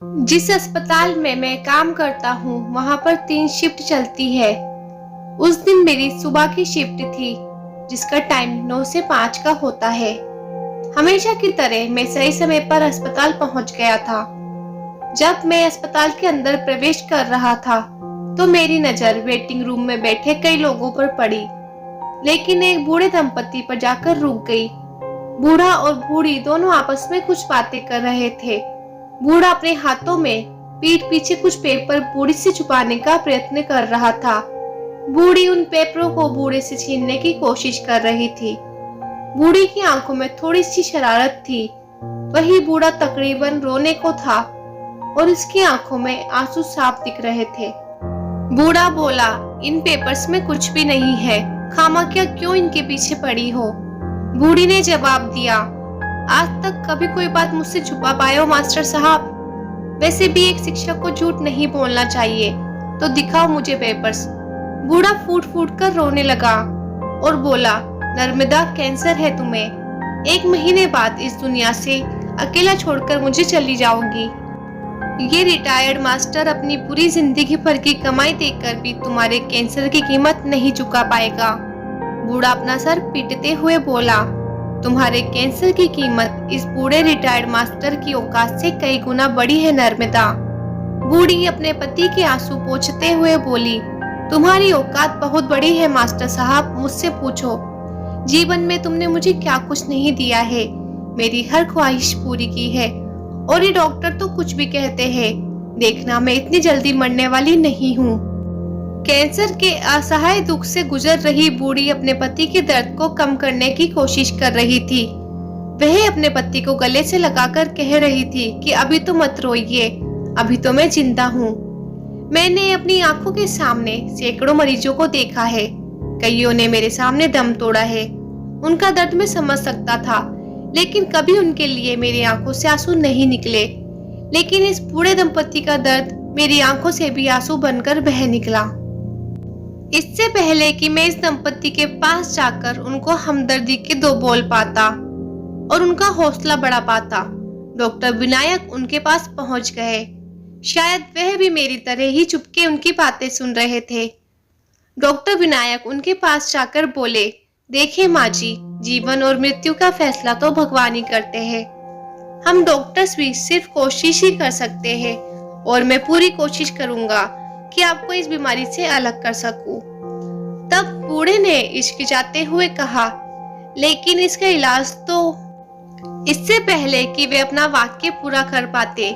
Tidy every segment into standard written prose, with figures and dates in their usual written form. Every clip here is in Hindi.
जिस अस्पताल में मैं काम करता हूँ वहाँ पर 3 शिफ्ट चलती है। उस दिन मेरी सुबह की शिफ्ट थी जिसका टाइम 9 से 5 का होता है। हमेशा की तरह मैं सही समय पर अस्पताल पहुँच गया था। जब मैं अस्पताल के अंदर प्रवेश कर रहा था तो मेरी नजर वेटिंग रूम में बैठे कई लोगों पर पड़ी, लेकिन एक बूढ़े दंपति पर जाकर रुक गई। बूढ़ा और बूढ़ी दोनों आपस में कुछ बातें कर रहे थे। बूढ़ा अपने हाथों में पीठ पीछे कुछ पेपर बूढ़ी से छुपाने का प्रयत्न कर रहा था। बूढ़ी उन पेपरों को बूढ़े से छीनने की कोशिश कर रही थी। बूढ़ी की आंखों में थोड़ी सी शरारत थी। वही बूढ़ा तकरीबन रोने को था और इसकी आंखों में आंसू साफ दिख रहे थे। बूढ़ा बोला, इन पेपर्स में कुछ भी नहीं है, खामख्या क्यों इनके पीछे पड़ी हो। बूढ़ी ने जवाब दिया, आज तक कभी कोई बात मुझसे छुपा पाए हो मास्टर साहब? वैसे भी एक शिक्षक को झूठ नहीं बोलना चाहिए, तो दिखाओ मुझे पेपर्स। बूढ़ा फूट फूट कर रोने लगा और बोला, नर्मदा, कैंसर है तुम्हें। 1 महीने बाद इस दुनिया से अकेला छोड़कर मुझे चली जाओगी। ये रिटायर्ड मास्टर अपनी पूरी जिंदगी भर की कमाई देकर भी तुम्हारे कैंसर की कीमत नहीं चुका पाएगा। बूढ़ा अपना सर पीटते हुए बोला, तुम्हारे कैंसर की कीमत इस बूढ़े रिटायर्ड मास्टर की औकात से कई गुना बड़ी है नर्मदा। बूढ़ी अपने पति के आंसू पोंछते हुए बोली, तुम्हारी औकात बहुत बड़ी है मास्टर साहब, मुझसे पूछो। जीवन में तुमने मुझे क्या कुछ नहीं दिया है, मेरी हर ख्वाहिश पूरी की है। और ये डॉक्टर तो कुछ भी कहते हैं, देखना मैं इतनी जल्दी मरने वाली नहीं हूँ। कैंसर के असहाय दुख से गुजर रही बूढ़ी अपने पति के दर्द को कम करने की कोशिश कर रही थी। वह अपने पति को गले से लगाकर कह रही थी कि अभी तो मत रोइए, अभी तो मैं जिंदा हूँ। मैंने अपनी आंखों के सामने सैकड़ों मरीजों को देखा है, कईयों ने मेरे सामने दम तोड़ा है। उनका दर्द मैं समझ सकता था, लेकिन कभी उनके लिए मेरी आंखों से आंसू नहीं निकले। लेकिन इस बूढ़े दंपति का दर्द मेरी आंखों से भी आंसू बनकर बह निकला। इससे पहले कि मैं इस दंपति के पास जाकर उनको हमदर्दी के 2 बोल पाता और उनका हौसला बढ़ा पाता, डॉक्टर विनायक उनके पास पहुंच गए। शायद वह भी मेरी तरह ही चुपके उनकी बातें सुन रहे थे। डॉक्टर विनायक उनके पास जाकर बोले, देखिए माँ जी, जीवन और मृत्यु का फैसला तो भगवान ही करते हैं। हम डॉक्टर्स भी सिर्फ कोशिश ही कर सकते हैं और मैं पूरी कोशिश करूंगा कि आपको इस बीमारी से अलग कर सकूं। तब बूढ़े ने हिचकिचाते हुए कहा, लेकिन इसका इलाज तो। इससे पहले कि वे अपना वाक्य पूरा कर पाते,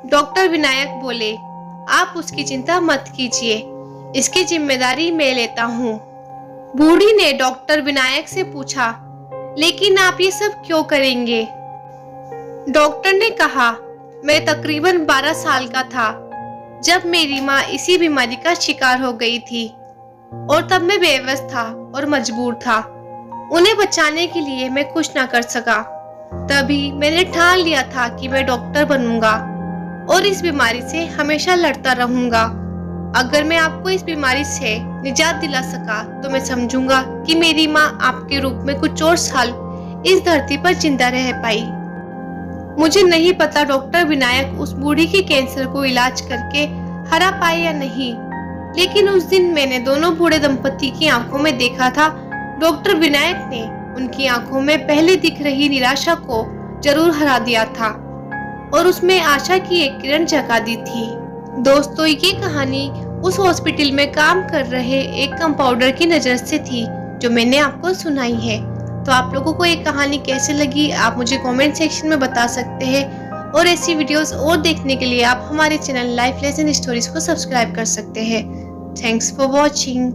डॉक्टर विनायक बोले, आप उसकी चिंता मत कीजिए, इसकी जिम्मेदारी मैं लेता हूँ। बूढ़ी ने डॉक्टर विनायक से पूछा, लेकिन आप ये सब क्यों करेंगे? डॉक्टर ने कहा, मैं तकरीबन 12 साल का था जब मेरी माँ इसी बीमारी का शिकार हो गई थी और तब मैं बेबस था और मजबूर था। उन्हें बचाने के लिए मैं कुछ ना कर सका। तभी मैंने ठान लिया था कि मैं डॉक्टर बनूंगा और इस बीमारी से हमेशा लड़ता रहूंगा। अगर मैं आपको इस बीमारी से निजात दिला सका तो मैं समझूंगा कि मेरी माँ आपके रूप में कुछ और साल इस धरती पर जिंदा रह पाई। मुझे नहीं पता डॉक्टर विनायक उस बूढ़ी के कैंसर को इलाज करके हरा पाए या नहीं, लेकिन उस दिन मैंने दोनों बूढ़े दंपति की आंखों में देखा था, डॉक्टर विनायक ने उनकी आंखों में पहले दिख रही निराशा को जरूर हरा दिया था और उसमें आशा की एक किरण जगा दी थी। दोस्तों, ये कहानी उस हॉस्पिटल में काम कर रहे एक कंपाउंडर की नजर से थी जो मैंने आपको सुनाई है। तो आप लोगों को ये कहानी कैसे लगी आप मुझे कमेंट सेक्शन में बता सकते हैं और ऐसी वीडियोस और देखने के लिए आप हमारे चैनल लाइफ लेसन स्टोरीज को सब्सक्राइब कर सकते हैं। Thanks for watching.